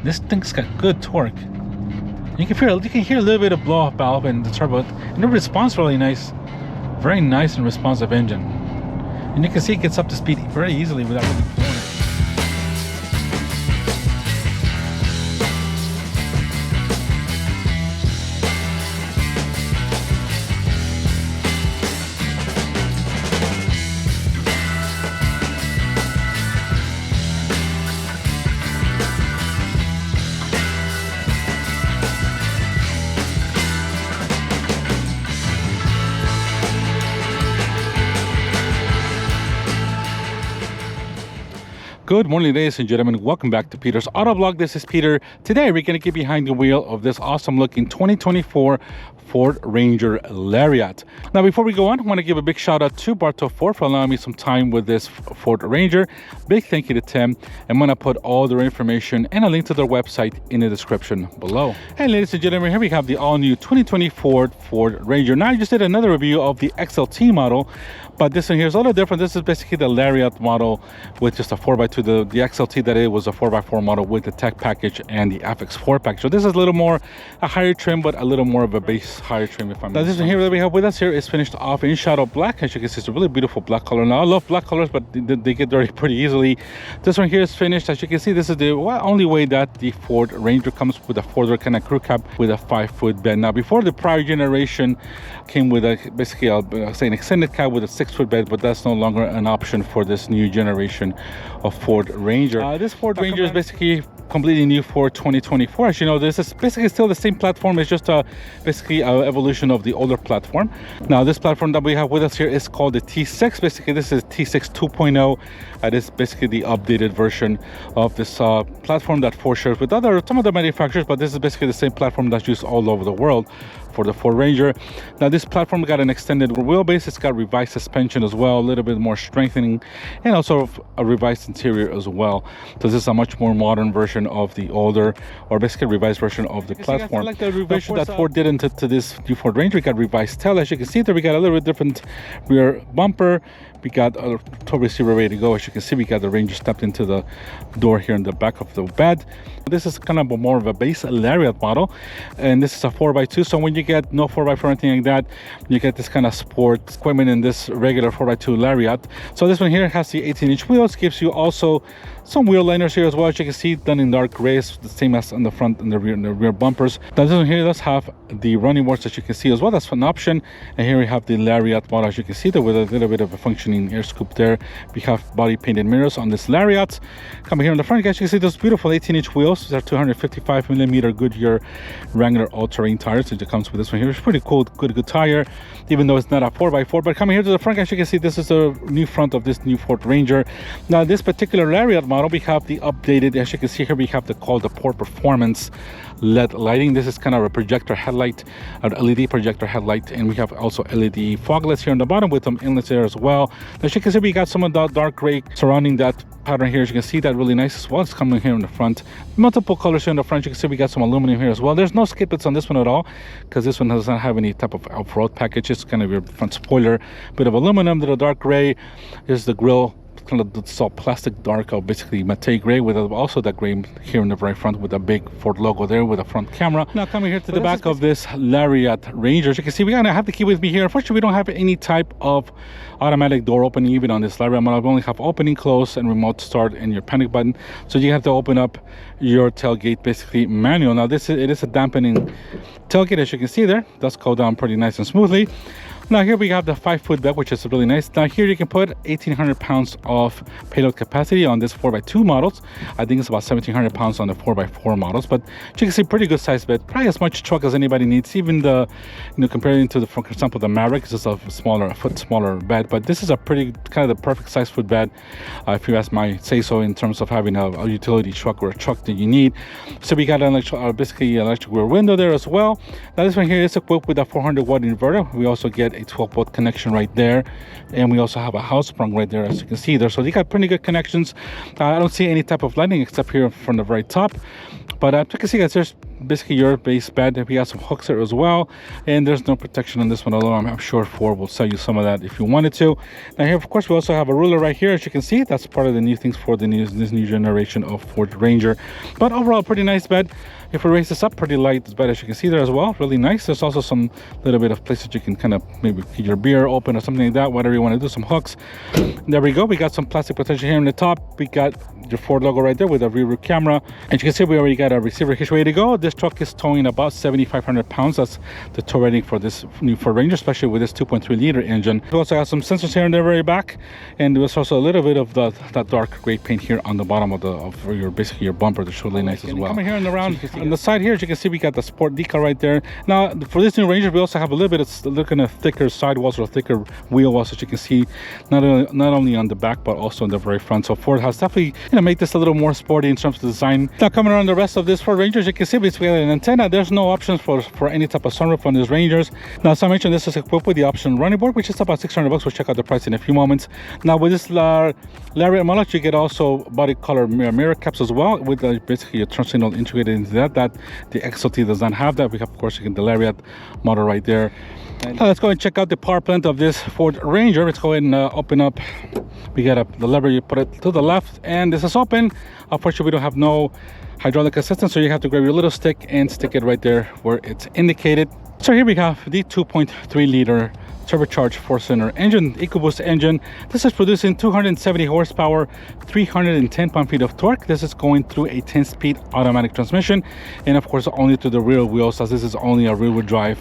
This thing's got good torque. You can hear a little bit of blow off valve and the turbo, and it responds really nice. Very nice and responsive engine. And you can see it gets up to speed very easily without really blowing it. Good morning, ladies and gentlemen. Welcome back to Peter's Autovlog. This is Peter. Today, we're going to get behind the wheel of this awesome-looking 2024 Ford Ranger Lariat. Now, before we go on, I want to give a big shout-out to Bartow Ford for allowing me some time with this Ford Ranger. Big thank you to Tim. I'm going to put all their information and a link to their website in the description below. Hey, ladies and gentlemen, here we have the all-new 2024 Ford Ranger. Now, I just did another review of the XLT model, but this one here is a little different. This is basically the Lariat model with just a 4x2. The XLT that it was a 4x4 model with the tech package and the FX4 package. So this is a little more a higher trim, but a little more of a base higher trim. If I'm now, this one here that we have with us here is finished off in shadow black. As you can see, it's a really beautiful black color. Now I love black colors, but they get dirty pretty easily. This one here is finished. As you can see, this is the only way that the Ford Ranger comes with a 4-door kind of crew cab with a 5-foot bed. Now before, the prior generation came with a basically I'll say an extended cab with a 6-foot bed, but that's no longer an option for this new generation of Ford Ranger. This Ford Ranger is basically completely new for 2024. As you know, this is basically still the same platform. It's just basically an evolution of the older platform. Now, this platform that we have with us here is called the T6. Basically, this is T6 2.0. It is basically the updated version of this platform that Ford shares with some of the manufacturers, but this is basically the same platform that's used all over the world for the Ford Ranger. Now, this platform got an extended wheelbase. It's got revised suspension as well, a little bit more strengthening, and also a revised interior as well. So this is a much more modern version of the older, or basically revised version of the platform. Like the revision that Ford did into this new Ford Ranger, we got revised tail. As you can see there, we got a little bit different rear bumper. We got a tow receiver ready to go. As you can see, we got the Ranger stepped into the door here in the back of the bed. This is kind of more of a base Lariat model, and this is a 4x2. So when you get no 4x4 or anything like that, you get this kind of sport equipment in this regular 4x2 Lariat. So this one here has the 18-inch wheels, gives you also some wheel liners here as well. As you can see, done in dark gray, the same as on the front and the rear bumpers. Now this one here does have the running boards, as you can see as well. That's an option. And here we have the Lariat model, as you can see there, with a little bit of a functioning air scoop there. We have body painted mirrors on this Lariat. Coming here on the front, guys, you can see those beautiful 18-inch wheels. These are 255mm Goodyear Wrangler all-terrain tires. It comes with this one here. It's pretty cool, good tire, even though it's not a 4x4. But coming here to the front, guys, you can see this is the new front of this new Ford Ranger. Now this particular Lariat model, we have the updated, as you can see here, we have the Port Performance LED lighting. This is kind of a projector headlight, an LED projector headlight, and we have also LED foglets here on the bottom with some inlets there as well. As you can see, we got some of the dark gray surrounding that pattern here. As you can see, that really nice as well. It's coming here in the front. Multiple colors here in the front. You can see we got some aluminum here as well. There's no skippets on this one at all, because this one does not have any type of off-road package. It's kind of your front spoiler, bit of aluminum, little dark gray. Here's the grille, kind of this all plastic dark, basically matte gray, with also that gray here in the very front with a big Ford logo there with a front camera. Now coming here to the back of this Lariat Ranger, as you can see, we gotta have the key with me here. Unfortunately, we don't have any type of automatic door opening even on this Lariat model. We only have opening, close, and remote start and your panic button. So you have to open up your tailgate basically manual. Now it is a dampening tailgate, as you can see there. It does go down pretty nice and smoothly. Now here we have the 5-foot bed, which is really nice. Now here you can put 1,800 pounds of payload capacity on this 4x2 models. I think it's about 1,700 pounds on the 4x4 models, but you can see pretty good size bed, probably as much truck as anybody needs. Even the, comparing to the, for example, the Maverick, this is a foot smaller bed, but this is a pretty kind of the perfect size foot bed, if you ask my say so, in terms of having a utility truck or a truck that you need. So we got an basically electric rear window there as well. Now this one here is equipped with a 400-watt inverter. We also get a 12-volt connection right there, and we also have a house sprung right there, as you can see there. So they got pretty good connections. I don't see any type of lighting except here from the very top, but you can see, guys, there's basically your base bed. We got some hooks there as well, and there's no protection on this one, although I'm sure Ford will sell you some of that if you wanted to. Now here, of course, we also have a ruler right here, as you can see. That's part of the new things for this new generation of Ford Ranger. But overall, pretty nice bed. If we raise this up, pretty light bed, as you can see there as well. Really nice. There's also some little bit of place that you can kind of maybe keep your beer open or something like that, whatever you want to do. Some hooks. There we go. We got some plastic protection here on the top. We got your Ford logo right there with a rear view camera. And you can see we already got a receiver hitch ready to go. This truck is towing about 7,500 pounds. That's the tow rating for this new Ford Ranger, especially with this 2.3 liter engine. We also have some sensors here in the very back, and there's also a little bit of that dark gray paint here on the bottom of your basically your bumper. That's really nice as well. Coming here and around on the side here, as you can see, we got the sport decal right there. Now for this new Ranger, we also have a little bit of looking at thicker sidewalls or thicker wheel wells, as you can see, not only on the back but also on the very front. So Ford has definitely made this a little more sporty in terms of design. Now coming around the rest of this Ford Ranger, as you can see, basically an antenna. There's no options for any type of sunroof on these Rangers. Now, as I mentioned, this is equipped with the option running board, which is about $600. We'll check out the price in a few moments. Now with this Lariat model, you get also body color mirror caps as well, with basically a turn signal integrated into that the XLT does not have that. We have, of course, the Lariat model right there. Now let's go and check out the power plant of this Ford Ranger. Let's go ahead and open up. We got the lever, you put it to the left, and this is open. Unfortunately, we don't have no hydraulic assistance, so you have to grab your little stick and stick it right there where it's indicated. So here we have the 2.3 liter turbocharged 4-cylinder engine, EcoBoost engine. This is producing 270 horsepower, 310 pound-feet of torque. This is going through a 10-speed automatic transmission, and of course only to the rear wheels, as this is only a rear-wheel drive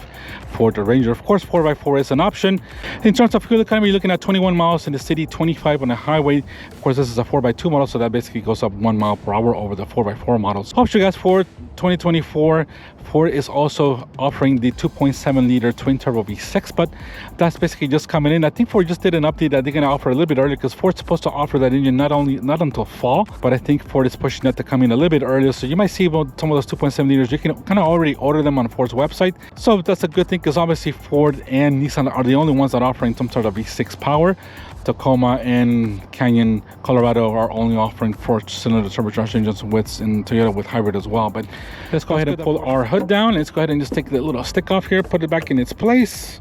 Ford Ranger. Of course, 4x4 is an option. In terms of fuel economy, you're looking at 21 miles in the city, 25 on the highway. Of course, this is a 4x2 model, so that basically goes up 1 mile per hour over the 4x4 models. Hope you guys for 2024. Ford is also offering the 2.7 liter twin turbo V6, but that's basically just coming in. I think Ford just did an update that they're going to offer a little bit earlier, because Ford's supposed to offer that engine not until fall, but I think Ford is pushing that to come in a little bit earlier. So you might see some of those 2.7 liters. You can kind of already order them on Ford's website. So that's a good thing, because obviously Ford and Nissan are the only ones that are offering some sort of V6 power. Tacoma and Canyon, Colorado are only offering 4-cylinder turbocharged engines and Toyota with hybrid as well. But let's go ahead and pull our hood down. Let's go ahead and just take the little stick off here, put it back in its place.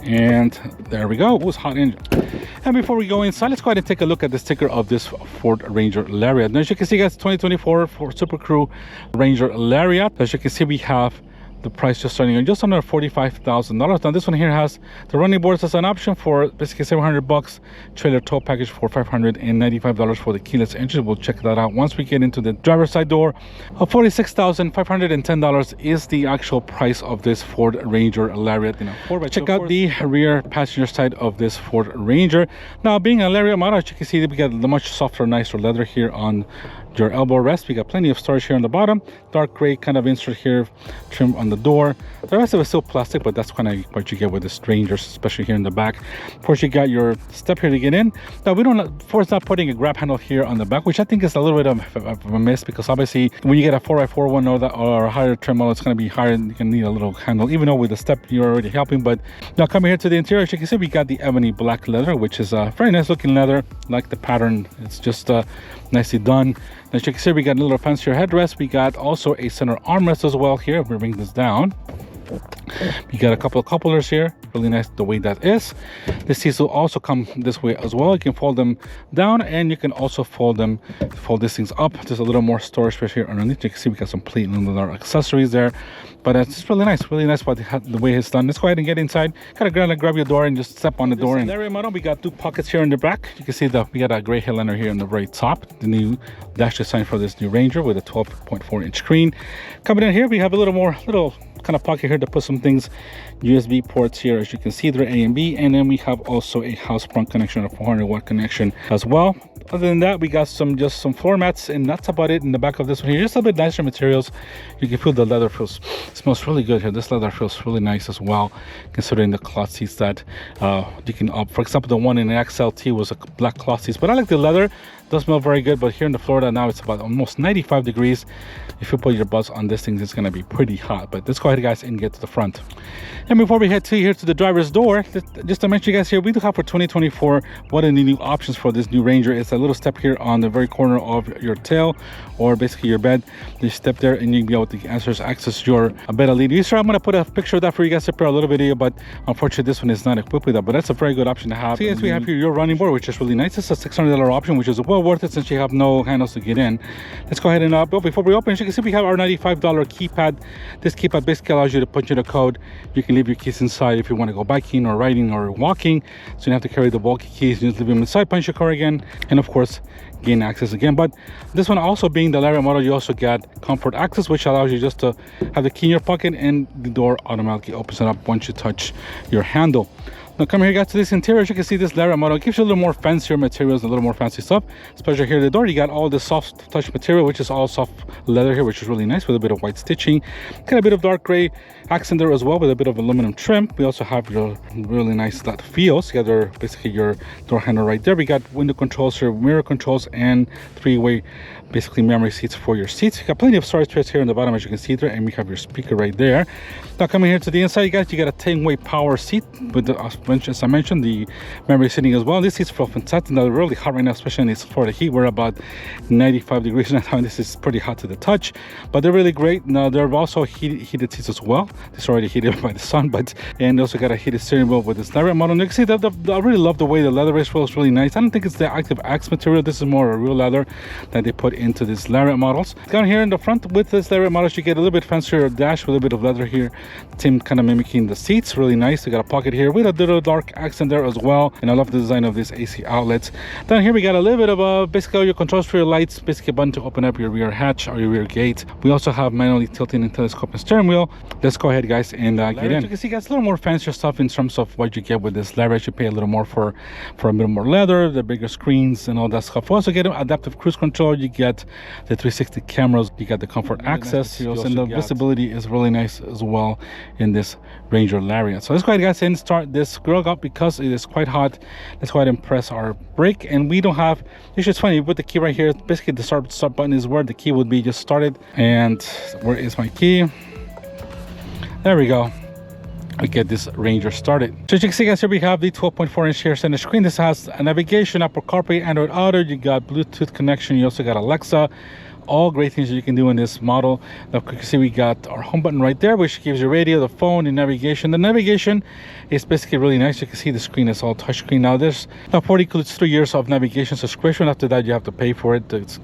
And there we go. It was hot engine. And before we go inside, let's go ahead and take a look at the sticker of this Ford Ranger Lariat. Now, as you can see, guys, 2024 Ford Super Crew Ranger Lariat. As you can see, we have the price just starting on just under $45,000. Now this one here has the running boards as an option for basically $700, trailer tow package for $595 for the keyless entry. We'll check that out once we get into the driver's side door. $46,510 is the actual price of this Ford Ranger Lariat. Check out the rear passenger side of this Ford Ranger. Now, being a Lariat model, as you can see, we got the much softer, nicer leather here on your elbow rest. We got plenty of storage here on the bottom, dark gray kind of insert here, trim on the door. The rest of it is still plastic, but that's kind of what you get with the Rangers, especially here in the back. Of course, you got your step here to get in. Now Ford's not putting a grab handle here on the back, which I think is a little bit of a miss, because obviously when you get a 4x4 one or a higher trim model, it's going to be higher, and you can need a little handle, even though with the step you're already helping. But now coming here to the interior, as you can see, we got the ebony black leather, which is a very nice looking leather. Like the pattern, it's just nicely done. As you can see, we got a little fancier headrest. We got also a center armrest as well here. We'll bring this down. We got a couple of couplers here, really nice the way that is. The seats will also come this way as well. You can fold them down, and you can also fold these things up. There's a little more storage space here underneath. You can see we got some plate and other accessories there, but it's really nice what the way it's done. Let's go ahead and get inside. Kind of grab your door and just step on the door. And Lariat model, we got 2 pockets here in the back. You can see we got a gray headliner here on the very top. The new dash design for this new Ranger with a 12.4-inch screen. Coming in here, we have a little kind of pocket here to put some things, USB ports here, as you can see, they're A and B, and then we have also a house sprung connection, a 400-watt connection as well. Other than that, we got just some floor mats, and that's about it in the back of this one here. Just a bit nicer materials. You can feel the leather smells really good here. This leather feels really nice as well, considering the cloth seats that you can opt. For example, the one in the XLT was a black cloth seats, but I like the leather. does smell very good, but here in the Florida now it's about almost 95 degrees. If you put your buzz on this thing, it's going to be pretty hot. But let's go ahead, guys, and get to the front. And before we head to here to the driver's door, just to mention, you guys, here we do have for 2024 one of the new options for this new Ranger. It's a little step here on the very corner of your tail, or basically your bed. You step there and you can be able to access your bed lead. I'm going to put a picture of that for you guys to prepare a little video, but unfortunately this one is not equipped with that. But that's a very good option to have. So yes, we have here your running board, which is really nice. It's a $600 option, which is well worth it since you have no handles to get in. Let's go ahead and before we open, as you can see, we have our $95 keypad. This keypad basically allows you to punch in a code. You can leave your keys inside if you want to go biking or riding or walking, so you don't have to carry the bulky keys. You just leave them inside, punch your code again, and of course gain access again. But this one, also being the Lariat model, you also get comfort access, which allows you just to have the key in your pocket and the door automatically opens it up once you touch your handle. Now come here, guys, to this interior. As you can see, this Lariat model gives you a little more fancier materials, a little more fancy stuff. Especially here at the door, you got all this soft touch material, which is all soft leather here, which is really nice with a bit of white stitching. Got a bit of dark gray accent there as well with a bit of aluminum trim. We also have your really nice flat feels. You got basically your door handle right there. We got window controls here, mirror controls, and three-way basically memory seats for your seats. You got plenty of storage space here on the bottom, as you can see there, and we have your speaker right there. Now coming here to the inside, guys, you got a 10-way power seat with the, as I mentioned, the memory seating as well. These seats feel fantastic. Now they're really hot right now, especially in this Florida heat. We're about 95 degrees right now, and this is pretty hot to the touch, but they're really great. Now they're also heated seats as well. This is already heated by the sun, and also got a heated steering wheel with this Lariat model. And you can see that I really love the way the leather is. Feels really nice. I don't think it's the Active X material. This is more a real leather that they put into this Lariat models. Down here in the front with this Lariat models, you get a little bit fancier dash with a bit of leather here, same kind of mimicking the seats. Really nice. You got a pocket here with a little dark accent there as well, and I love the design of these AC outlets. Down here we got a little bit of basically all your controls for your lights, basically a button to open up your rear hatch or your rear gate. We also have manually tilting and telescoping steering wheel. Let's go ahead, guys, and get in. You can see, guys, a little more fancier stuff in terms of what you get with this Lariat. You pay a little more for a bit more leather, the bigger screens, and all that stuff. You also get adaptive cruise control. You get the 360 cameras. You got the comfort access, and the visibility is really nice as well in this Ranger Lariat. So let's go ahead, guys, and start this grill up because it is quite hot. Let's go ahead and press our brake, and we don't have. It's funny, you put the key right here. Basically, the start button is where the key would be just started. And where is my key? There we go. We get this Ranger started. So as you can see, guys, here we have the 12.4-inch here center screen. This has a navigation, Apple CarPlay, Android Auto. You got Bluetooth connection. You also got Alexa. All great things that you can do in this model. Now you can see we got our home button right there, which gives you radio, the phone, and navigation. The navigation is basically really nice. You can see the screen is all touchscreen. Now Ford includes 3 years of navigation subscription. After that, you have to pay for it. It's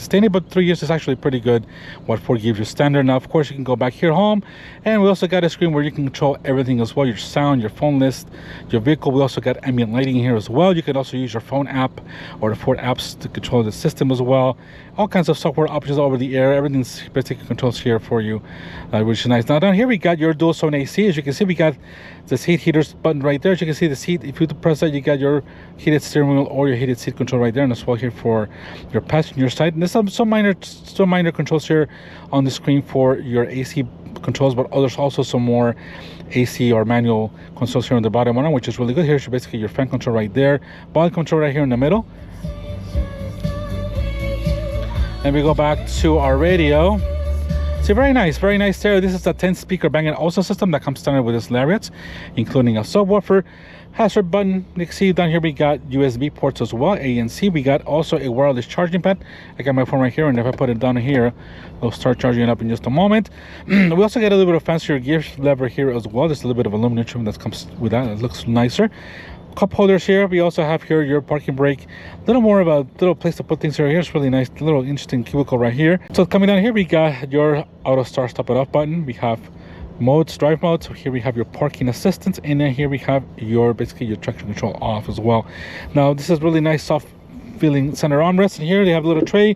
standard, but 3 years is actually pretty good what Ford gives you standard. Now, of course, you can go back here home, and we also got a screen where you can control everything as well, your sound, your phone list, your vehicle. We also got ambient lighting here as well. You can also use your phone app or the Ford apps to control the system as well. All kinds of software options over the air. Everything's basically controls here for you, which is nice. Now down here we got your dual zone AC. As you can see, we got the seat heaters button right there. As you can see, the seat, if you press that, you got your heated steering wheel or your heated seat control right there, and as well here for your passenger side. And there's some minor controls here on the screen for your AC controls, but there's also some more AC or manual controls here on the bottom one, which is really good. Here's basically your fan control right there, volume control right here in the middle. And we go back to our radio. See, very nice stereo. This is a 10-speaker Bang & Olufsen system that comes standard with this Lariat, including a subwoofer, hazard button. You can see down here we got USB ports as well, A and C. We got also a wireless charging pad. I got my phone right here, and if I put it down here, it'll start charging it up in just a moment. We also get a little bit of fancier gear lever here as well. There's a little bit of aluminum trim that comes with that. It looks nicer. Cup holders here. We also have here your parking brake. A little more of a little place to put things here. Here's really nice, little interesting cubicle right here. So coming down here, we got your auto start stop it off button. We have modes, drive modes. So here we have your parking assistance, and then here we have your basically your traction control off as well. Now this is really nice, soft feeling center armrest, and here they have a little tray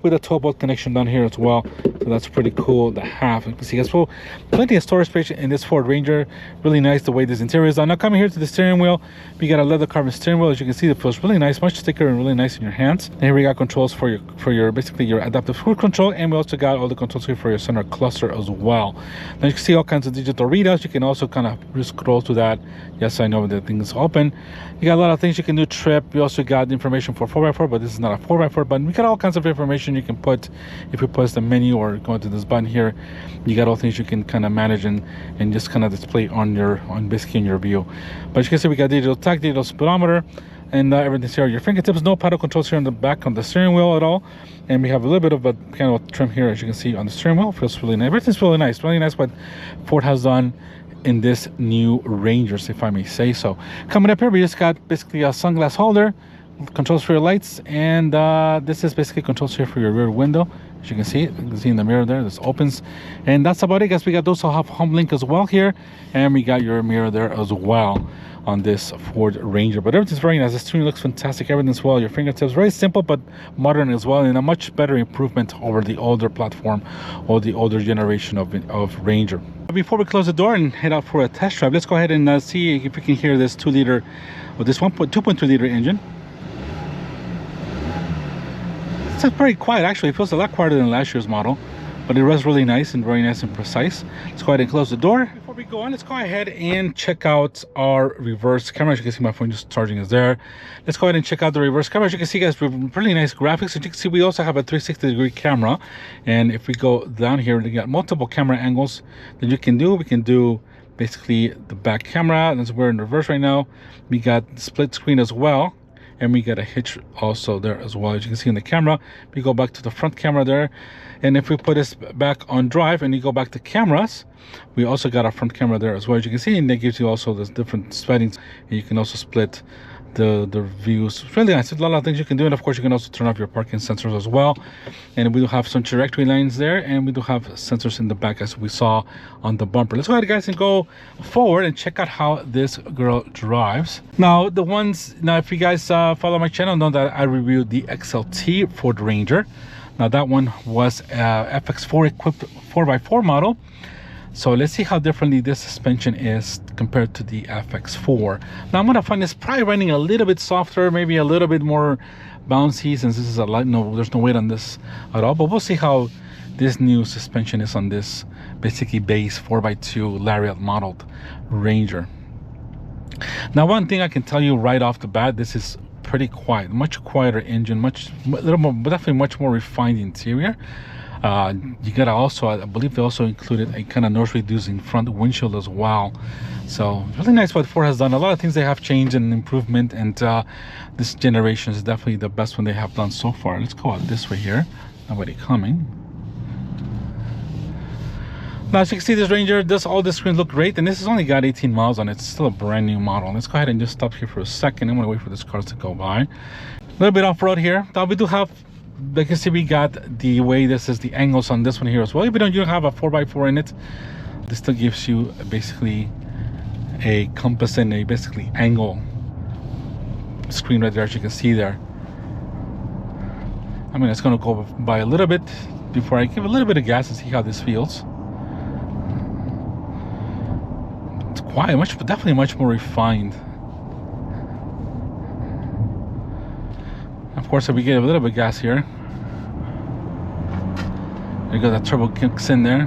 with a 12-volt connection down here as well. So that's pretty cool to have. You can see as well, plenty of storage space in this Ford Ranger. Really nice the way this interior is. Now coming here to the steering wheel, we got a leather carbon steering wheel. As you can see, it feels really nice, much thicker and really nice in your hands. And here we got controls for your basically your adaptive cruise control, and we also got all the controls here for your center cluster as well. Now you can see all kinds of digital readouts. You can also kind of just scroll through that. Yes, I know the thing is open. You got a lot of things you can do. Trip. You also got information for 4x4, but this is not a 4x4 button. We got all kinds of information you can put if you press the menu or go to this button here. You got all things you can kind of manage and just kind of display on basically in your view. But as you can see, we got digital tach, digital speedometer, and everything's here at your fingertips. No paddle controls here on the back on the steering wheel at all. And we have a little bit of a kind of trim here, as you can see on the steering wheel. Feels really nice. Everything's really nice what Ford has done in this new Rangers, if I may say so. Coming up here, we just got basically a sunglass holder, controls for your lights, and this is basically controls here for your rear window. As you can see in the mirror there, this opens, and that's about it, guys. We got those all have home link as well here, and we got your mirror there as well on this Ford Ranger. But everything's very nice. The steering looks fantastic. Everything's well. Your fingertips, very simple but modern as well, and a much better improvement over the older platform or the older generation of Ranger. Before we close the door and head out for a test drive, let's go ahead and see if we can hear this 2-liter or this 2.2 liter engine. It's pretty quiet, actually. It feels a lot quieter than last year's model, but it runs really nice and very nice and precise. Let's go ahead and close the door. Before we go on, let's go ahead and check out our reverse camera. As you can see, my phone just charging is there. Let's go ahead and check out the reverse camera. As you can see, guys, really nice graphics. As you can see, we also have a 360-degree camera, and if we go down here, we got multiple camera angles that you can do. We can do basically the back camera, and we're in reverse right now. We got split screen as well, and we got a hitch also there as well. As you can see in the camera, we go back to the front camera there, and if we put this back on drive and you go back to cameras, we also got our front camera there as well, as you can see, and that gives you also the different settings, and you can also split the views. It's really nice. There's a lot of things you can do, and of course you can also turn off your parking sensors as well. And we do have some trajectory lines there, and we do have sensors in the back as we saw on the bumper. Let's go ahead, guys, and go forward and check out how this girl drives. Now if you guys follow my channel, know that I reviewed the XLT Ford Ranger. Now that one was FX4 equipped 4x4 model. So let's see how differently this suspension is compared to the FX4. Now I'm gonna find this probably running a little bit softer, maybe a little bit more bouncy, since this is a light. No, there's no weight on this at all. But we'll see how this new suspension is on this basically base 4x2 Lariat modeled Ranger. Now, one thing I can tell you right off the bat, this is pretty quiet, much quieter engine, definitely much more refined interior. You gotta also, I believe they also included a kind of noise reducing front windshield as well. So really nice what Ford has done. A lot of things they have changed and improvement, and this generation is definitely the best one they have done so far. Let's go out this way here. Nobody coming. Now, as you can see, this Ranger, all the screens look great, and this has only got 18 miles on it. It's still a brand new model. Let's go ahead and just stop here for a second. I'm gonna wait for this car to go by. A little bit off-road here. Now we do have, like you see, we got the way this is the angles on this one here as well. Even though you don't have a 4x4 in it, this still gives you basically a compass and a basically angle screen right there, as you can see there. I mean, it's gonna go by a little bit before I give a little bit of gas and see how this feels. It's quiet, definitely much more refined. Of course, if we get a little bit of gas here, there you go, that turbo kicks in there.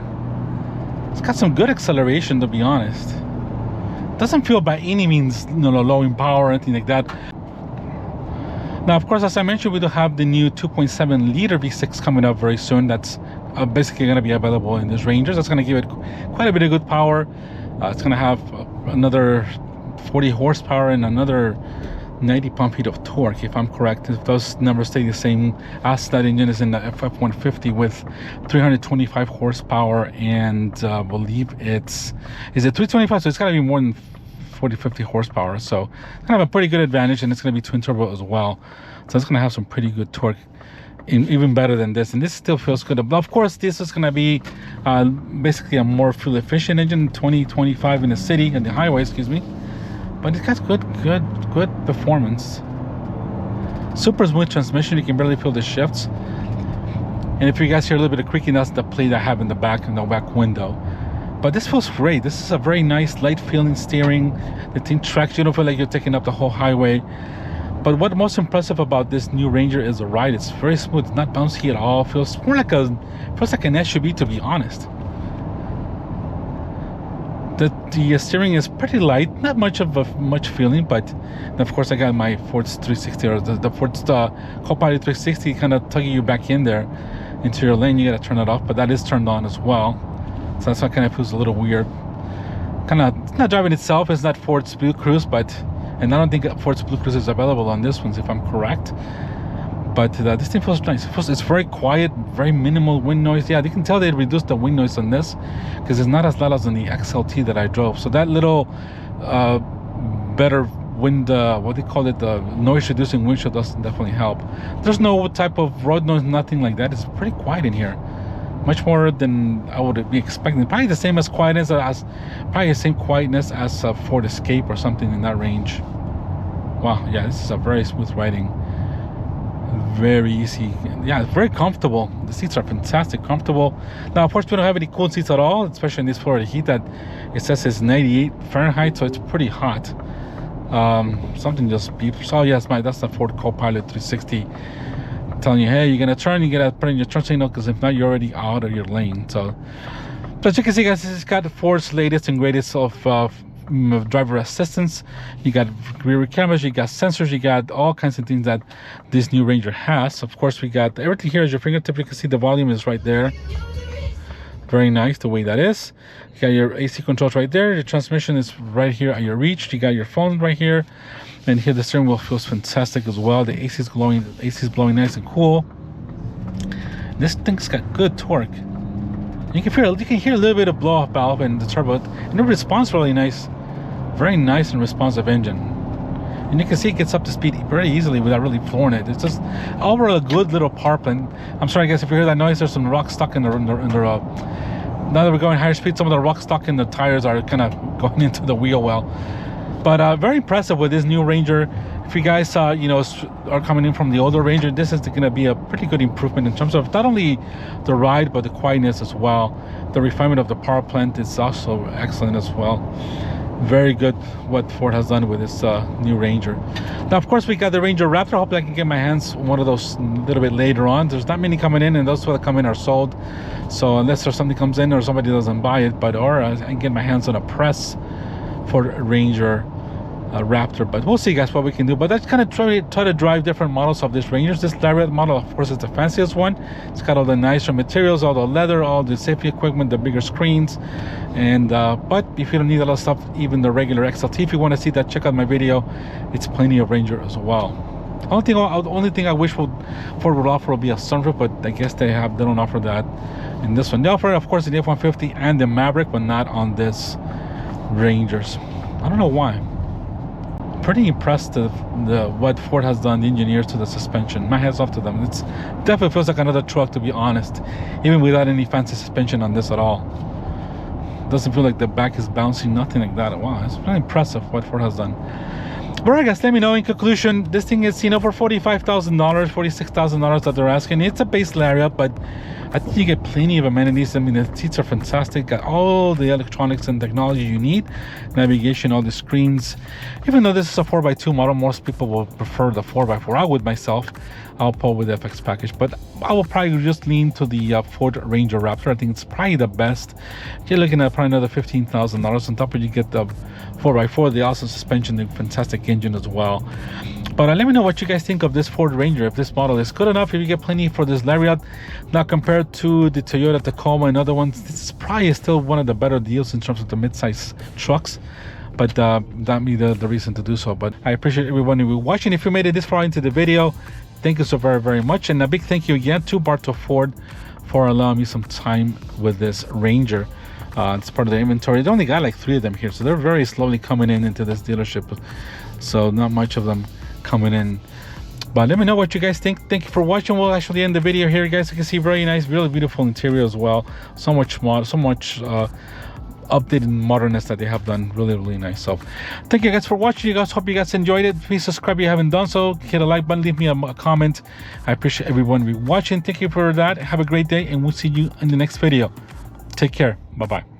It's got some good acceleration, to be honest. Doesn't feel by any means, low in power or anything like that. Now, of course, as I mentioned, we do have the new 2.7 liter V6 coming up very soon. That's basically going to be available in this Ranger. That's going to give it quite a bit of good power. It's going to have another 40 horsepower and another 90 pound-feet of torque, if I'm correct. If those numbers stay the same as that engine is in the F150 with 325 horsepower, and I believe is it 325? So it's got to be more than 40-50 horsepower. So it's gonna have a pretty good advantage, and it's gonna be twin turbo as well. So it's gonna have some pretty good torque, even better than this. And this still feels good. But of course, this is gonna be basically a more fuel efficient engine, 20-25 in the city and the highway, excuse me. But it got good performance. Super smooth transmission. You can barely feel the shifts. And if you guys hear a little bit of creaking, that's the plate I have in the back window. But this feels great. This is a very nice light feeling steering. The thing tracks, you don't feel like you're taking up the whole highway. But what's most impressive about this new Ranger is the ride. It's very smooth, it's not bouncy at all. Feels more like an SUV, to be honest. The steering is pretty light, not much feeling, but of course I got my Ford's 360, or the Ford's Copilot 360 kind of tugging you back in there into your lane. You gotta turn it off, but that is turned on as well. So that's why kind of feels a little weird. It's not driving itself. It's not Ford's Blue Cruise, and I don't think Ford's Blue Cruise is available on this one, if I'm correct. But this thing feels nice. It's very quiet, very minimal wind noise. Yeah, you can tell they reduced the wind noise on this because it's not as loud as on the XLT that I drove. So that little better wind, what they call it, the noise reducing windshield does definitely help. There's no type of road noise, nothing like that. It's pretty quiet in here. Much more than I would be expecting. Probably the same quietness as a Ford Escape or something in that range. Wow, yeah, this is a very smooth riding. Very easy. Yeah, it's very comfortable. The seats are fantastic, comfortable. Now, of course, we don't have any cool seats at all, especially in this Florida heat that it says it's 98 Fahrenheit, so it's pretty hot. Something just beeps. Oh, yes, that's the Ford Copilot 360 telling you, hey, you're gonna turn, you gotta put in your turn signal, because if not, you're already out of your lane. So as you can see, guys, this has got Ford's latest and greatest of driver assistance. You got rear cameras, you got sensors, you got all kinds of things that this new Ranger has. Of course, we got everything here is your fingertip. You can see the volume is right there. Very nice the way that is. You got your AC controls right there. Your transmission is right here at your reach. You got your phone right here, and here the steering wheel feels fantastic as well. The AC is glowing. The AC is blowing nice and cool. This thing's got good torque. You can hear a little bit of blow off valve and the turbo, and it responds really nice. Very nice and responsive engine. And you can see it gets up to speed very easily without really flooring it. It's just overall a good little power plant. I'm sorry guys if you hear that noise, there's some rock stuck in the now that we're going higher speed, some of the rock stuck in the tires are kind of going into the wheel well. But very impressive with this new Ranger. If you guys are coming in from the older Ranger, this is going to be a pretty good improvement in terms of not only the ride but the quietness as well. The refinement of the power plant is also excellent as well. Very good what Ford has done with this new Ranger. Now, of course, we got the Ranger Raptor. Hopefully I can get my hands on one of those a little bit later on. There's not many coming in, and those that come in are sold. So unless there's something comes in or somebody doesn't buy it, or I can get my hands on a press for Ranger Raptor, but we'll see guys what we can do. But let's kind of try to drive different models of this Ranger. This Lariat model, of course, is the fanciest one. It's got all the nicer materials, all the leather, all the safety equipment, the bigger screens, and but if you don't need a lot of stuff, even the regular XLT, if you want to see that, check out my video. It's plenty of Ranger as well. The only thing I wish Ford would offer would be a sunroof, but I guess they don't offer that in this one. They offer, of course, the F-150 and the Maverick, but not on this Rangers. I don't know why. Pretty impressed what Ford has done, the engineers, to the suspension. My hats off to them. It's definitely feels like another truck, to be honest, even without any fancy suspension on this at all. Doesn't feel like the back is bouncing, nothing like that. Wow, it's really impressive what Ford has done. All right guys, let me know in conclusion. This thing is for $45,000, $46,000 that they're asking. It's a base Lariat, but I think you get plenty of amenities. I mean, the seats are fantastic, got all the electronics and technology you need, navigation, all the screens. Even though this is a 4x2 model, most people will prefer the 4x4. I would myself. I'll pull with the FX package, but I will probably just lean to the Ford Ranger Raptor. I think it's probably the best. You're looking at probably another $15,000 on top of it. You get the 4x4, the awesome suspension, the fantastic engine as well. But let me know what you guys think of this Ford Ranger, if this model is good enough, if you get plenty for this Lariat. Now, compared to the Toyota Tacoma and other ones, this is probably still one of the better deals in terms of the midsize trucks. But that be the reason to do so. But I appreciate everyone who is watching. If you made it this far into the video, thank you so very, very much. And a big thank you again to Bartow Ford for allowing me some time with this Ranger. It's part of the inventory. They only got like 3 of them here, so they're very slowly coming into this dealership. So not much of them coming in. But let me know what you guys think. Thank you for watching. We'll actually end the video here, guys. You can see very nice, really beautiful interior as well. So much updated modernness that they have done. Really, really nice. So thank you guys for watching. You guys, hope you guys enjoyed it. Please subscribe if you haven't done so. Hit a like button, leave me a comment. I appreciate everyone watching. Thank you for that. Have a great day, and we'll see you in the next video. Take care. Bye-bye.